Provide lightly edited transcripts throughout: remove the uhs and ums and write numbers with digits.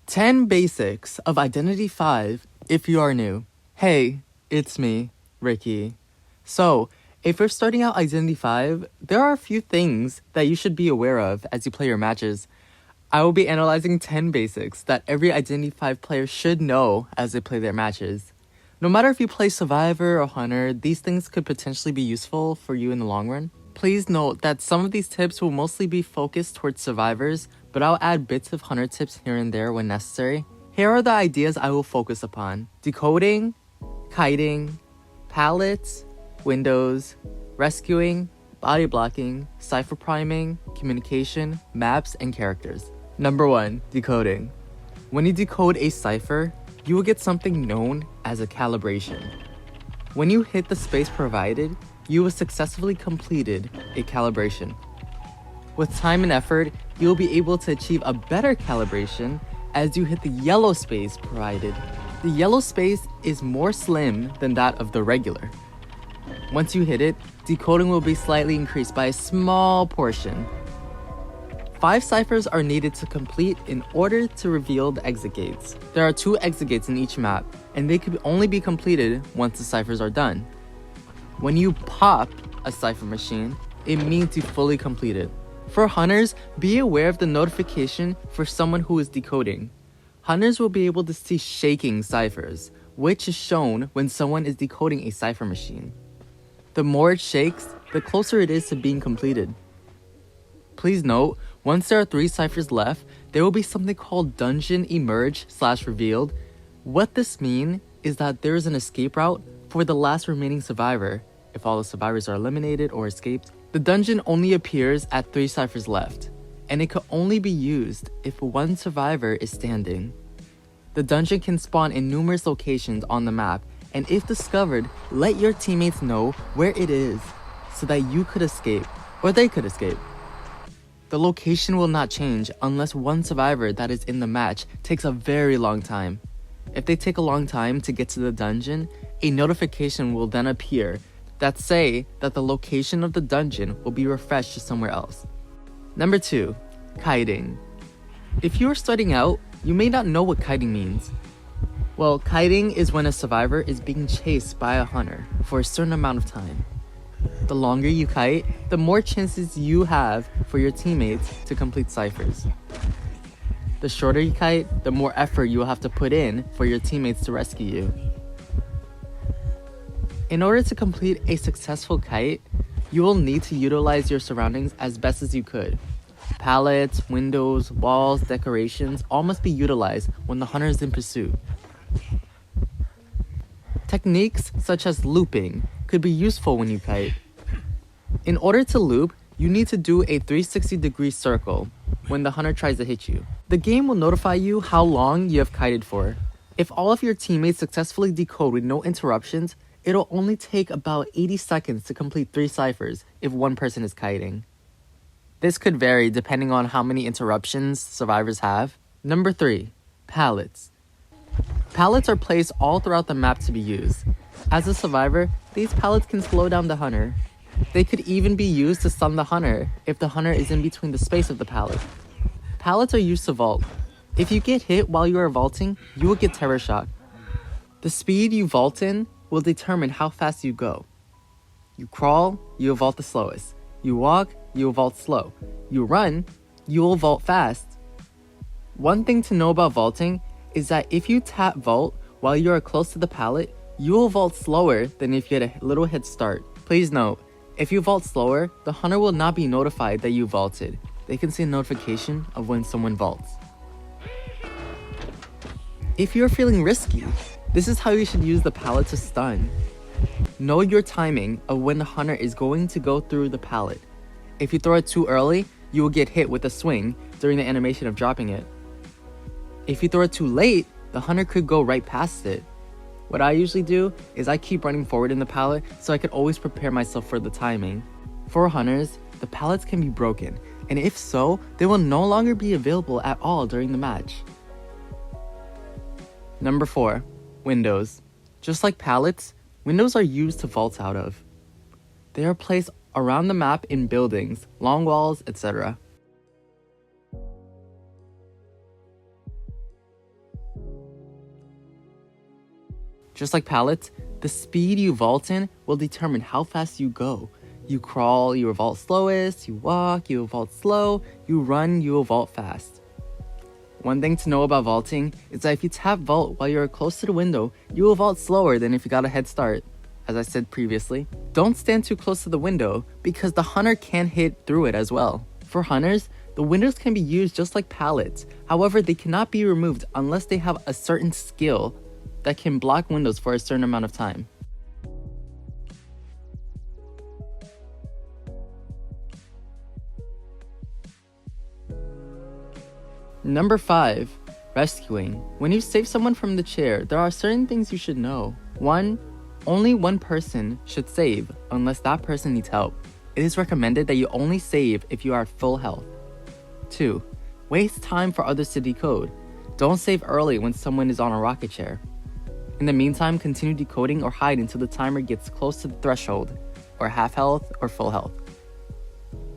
10 Basics of Identity 5 if you are new. Hey, it's me, Ricky. So, if you're starting out Identity 5, there are a few things that you should be aware of as you play your matches. I will be analyzing 10 basics that every Identity 5 player should know as they play their matches. No matter if you play Survivor or Hunter, these things could potentially be useful for you in the long run. Please note that some of these tips will mostly be focused towards survivors, but I'll add bits of Hunter tips here and there when necessary. Here are the ideas I will focus upon: decoding, kiting, pallets, windows, rescuing, body blocking, cipher priming, communication, maps, and characters. Number 1. Decoding. When you decode a cipher, you will get something known as a calibration. When you hit the space provided, you will successfully completed a calibration. With time and effort, you'll be able to achieve a better calibration as you hit the yellow space provided. The yellow space is more slim than that of the regular. Once you hit it, decoding will be slightly increased by a small portion. 5 ciphers are needed to complete in order to reveal the exit gates. There are 2 exit gates in each map, and they could only be completed once the ciphers are done. When you pop a cipher machine, it means you fully completed. For hunters, be aware of the notification for someone who is decoding. Hunters will be able to see shaking ciphers, which is shown when someone is decoding a cipher machine. The more it shakes, the closer it is to being completed. Please note, once there are 3 ciphers left, there will be something called Dungeon Emerge/Revealed. What this means is that there is an escape route for the last remaining survivor. If all the survivors are eliminated or escaped, the dungeon only appears at 3 ciphers left, and it can only be used if 1 survivor is standing. The dungeon can spawn in numerous locations on the map, and if discovered, let your teammates know where it is so that you could escape, or they could escape. The location will not change unless 1 survivor that is in the match takes a very long time. If they take a long time to get to the dungeon, a notification will then appear that say that the location of the dungeon will be refreshed to somewhere else. Number 2. Kiting. If you are starting out, you may not know what kiting means. Well, kiting is when a survivor is being chased by a hunter for a certain amount of time. The longer you kite, the more chances you have for your teammates to complete ciphers. The shorter you kite, the more effort you will have to put in for your teammates to rescue you. In order to complete a successful kite, you will need to utilize your surroundings as best as you could. Pallets, windows, walls, decorations all must be utilized when the hunter is in pursuit. Techniques such as looping could be useful when you kite. In order to loop, you need to do a 360-degree circle when the hunter tries to hit you. The game will notify you how long you have kited for. If all of your teammates successfully decode with no interruptions, it'll only take about 80 seconds to complete 3 ciphers if 1 person is kiting. This could vary depending on how many interruptions survivors have. Number 3. Pallets. Pallets are placed all throughout the map to be used. As a survivor, these pallets can slow down the hunter. They could even be used to stun the hunter if the hunter is in between the space of the pallet. Pallets are used to vault. If you get hit while you are vaulting, you will get terror shock. The speed you vault in will determine how fast you go. You crawl, you will vault the slowest. You walk, you will vault slow. You run, you will vault fast. One thing to know about vaulting is that if you tap vault while you are close to the pallet, you will vault slower than if you had a little head start. Please note, if you vault slower, the hunter will not be notified that you vaulted. They can see a notification of when someone vaults. If you're feeling risky, this is how you should use the pallet to stun. Know your timing of when the hunter is going to go through the pallet. If you throw it too early, you will get hit with a swing during the animation of dropping it. If you throw it too late, the hunter could go right past it. What I usually do is I keep running forward in the pallet so I can always prepare myself for the timing. For hunters, the pallets can be broken, and if so, they will no longer be available at all during the match. Number 4. Windows. Just like pallets, windows are used to vault out of. They are placed around the map in buildings, long walls, etc. Just like pallets, the speed you vault in will determine how fast you go. You crawl, you will vault slowest, you walk, you will vault slow, you run, you will vault fast. One thing to know about vaulting is that if you tap vault while you're close to the window, you will vault slower than if you got a head start. As I said previously, don't stand too close to the window because the hunter can hit through it as well. For hunters, the windows can be used just like pallets. However, they cannot be removed unless they have a certain skill that can block windows for a certain amount of time. Number 5. Rescuing. When you save someone from the chair, there are certain things you should know. 1. Only one person should save unless that person needs help. It is recommended that you only save if you are at full health. 2. Waste time for others to decode. Don't save early when someone is on a rocket chair. In the meantime, continue decoding or hide until the timer gets close to the threshold, or half health or full health.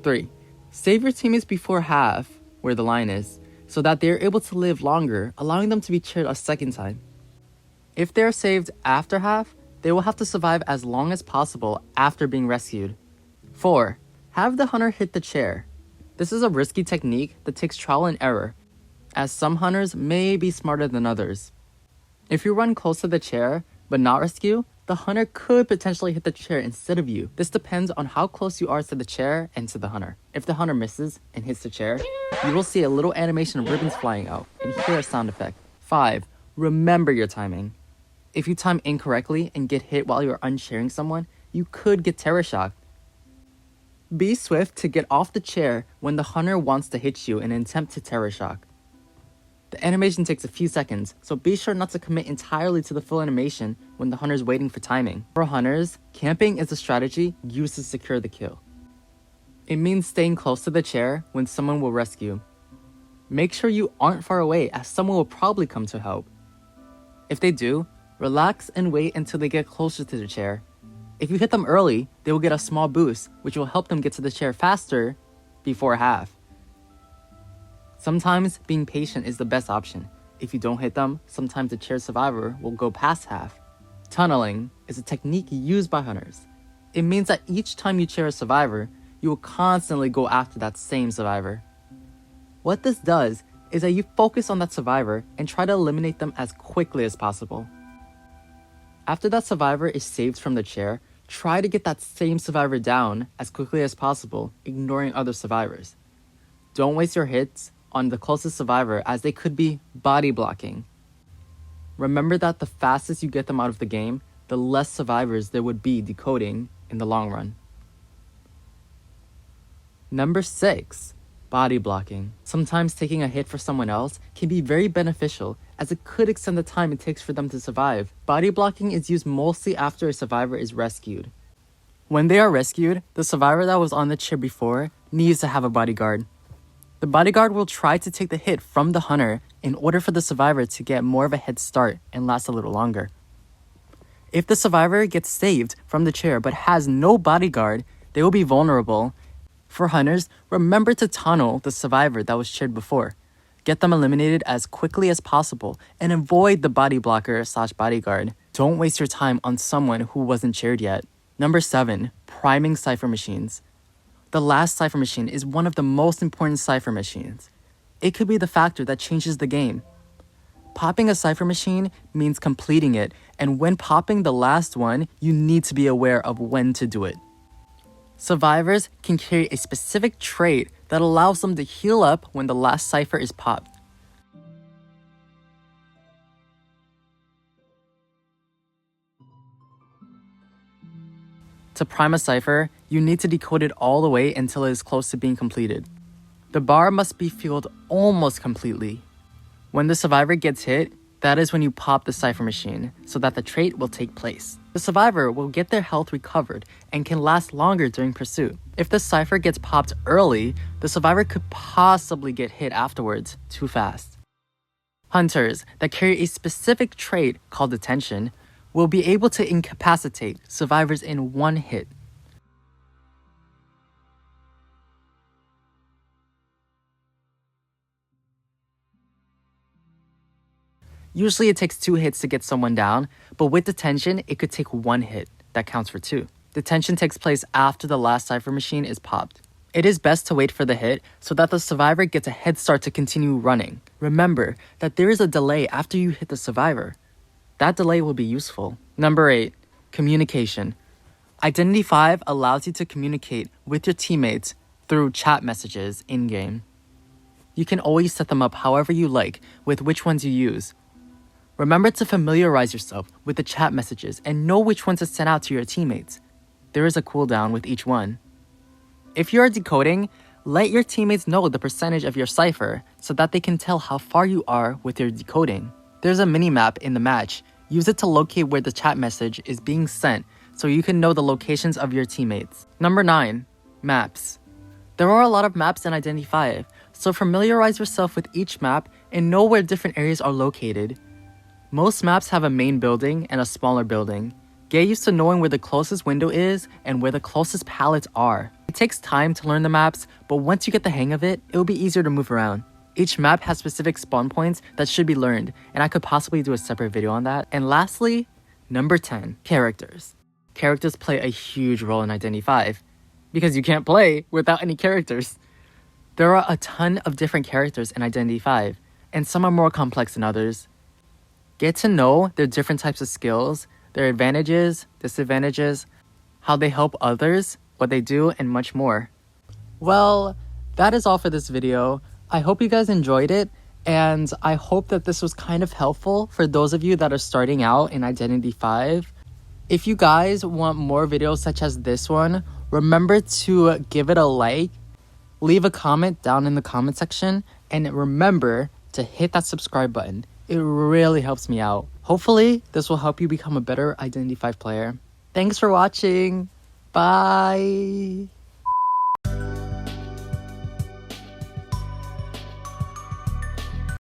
3. Save your teammates before half, where the line is, so that they are able to live longer, allowing them to be cheered a second time. If they are saved after half, they will have to survive as long as possible after being rescued. 4. Have the hunter hit the chair. This is a risky technique that takes trial and error, as some hunters may be smarter than others. If you run close to the chair, but not rescue, the hunter could potentially hit the chair instead of you. This depends on how close you are to the chair and to the hunter. If the hunter misses and hits the chair, you will see a little animation of ribbons flying out and hear a sound effect. 5. Remember your timing. If you time incorrectly and get hit while you're unsharing someone, you could get terror shocked. Be swift to get off the chair when the hunter wants to hit you in an attempt to terror shock. The animation takes a few seconds, so be sure not to commit entirely to the full animation when the hunter is waiting for timing. For hunters, camping is a strategy used to secure the kill. It means staying close to the chair when someone will rescue. Make sure you aren't far away, as someone will probably come to help. If they do, relax and wait until they get closer to the chair. If you hit them early, they will get a small boost, which will help them get to the chair faster before half. Sometimes being patient is the best option. If you don't hit them, sometimes the chair survivor will go past half. Tunneling is a technique used by hunters. It means that each time you chair a survivor, you will constantly go after that same survivor. What this does is that you focus on that survivor and try to eliminate them as quickly as possible. After that survivor is saved from the chair, try to get that same survivor down as quickly as possible, ignoring other survivors. Don't waste your hits on the closest survivor, as they could be body blocking. Remember that the fastest you get them out of the game, the less survivors there would be decoding in the long run. Number 6. Body blocking. Sometimes taking a hit for someone else can be very beneficial, as it could extend the time it takes for them to survive. Body blocking is used mostly after a survivor is rescued. When they are rescued, the survivor that was on the chair before needs to have a bodyguard. The bodyguard will try to take the hit from the hunter in order for the survivor to get more of a head start and last a little longer. If the survivor gets saved from the chair but has no bodyguard, they will be vulnerable. For hunters, remember to tunnel the survivor that was chaired before. Get them eliminated as quickly as possible and avoid the body blocker / bodyguard. Don't waste your time on someone who wasn't chaired yet. Number 7. Priming cipher machines. The last cipher machine is one of the most important cipher machines. It could be the factor that changes the game. Popping a cipher machine means completing it, and when popping the last one, you need to be aware of when to do it. Survivors can carry a specific trait that allows them to heal up when the last cipher is popped. To prime a cipher, you need to decode it all the way until it is close to being completed. The bar must be filled almost completely. When the survivor gets hit, that is when you pop the cipher machine, so that the trait will take place. The survivor will get their health recovered and can last longer during pursuit. If the cipher gets popped early, the survivor could possibly get hit afterwards too fast. Hunters that carry a specific trait called detention will be able to incapacitate survivors in one hit. Usually it takes 2 hits to get someone down, but with detention, it could take 1 hit. That counts for 2. Detention takes place after the last cipher machine is popped. It is best to wait for the hit so that the survivor gets a head start to continue running. Remember that there is a delay after you hit the survivor. That delay will be useful. Number 8, communication. Identity 5 allows you to communicate with your teammates through chat messages in-game. You can always set them up however you like with which ones you use. Remember to familiarize yourself with the chat messages and know which ones to send out to your teammates. There is a cooldown with each one. If you are decoding, let your teammates know the percentage of your cipher so that they can tell how far you are with your decoding. There's a mini-map in the match. Use it to locate where the chat message is being sent so you can know the locations of your teammates. Number 9, maps. There are a lot of maps in Identity 5, so familiarize yourself with each map and know where different areas are located. Most maps have a main building and a smaller building. Get used to knowing where the closest window is and where the closest pallets are. It takes time to learn the maps, but once you get the hang of it, it will be easier to move around. Each map has specific spawn points that should be learned, and I could possibly do a separate video on that. And lastly, number 10, characters. Characters play a huge role in Identity 5, because you can't play without any characters. There are a ton of different characters in Identity 5, and some are more complex than others. Get to know their different types of skills, their advantages, disadvantages, how they help others, what they do, and much more. Well, that is all for this video. I hope you guys enjoyed it, and I hope that this was kind of helpful for those of you that are starting out in Identity 5. If you guys want more videos such as this one, remember to give it a like, leave a comment down in the comment section, and remember to hit that subscribe button. It really helps me out. Hopefully, this will help you become a better Identity 5 player. Thanks for watching. Bye.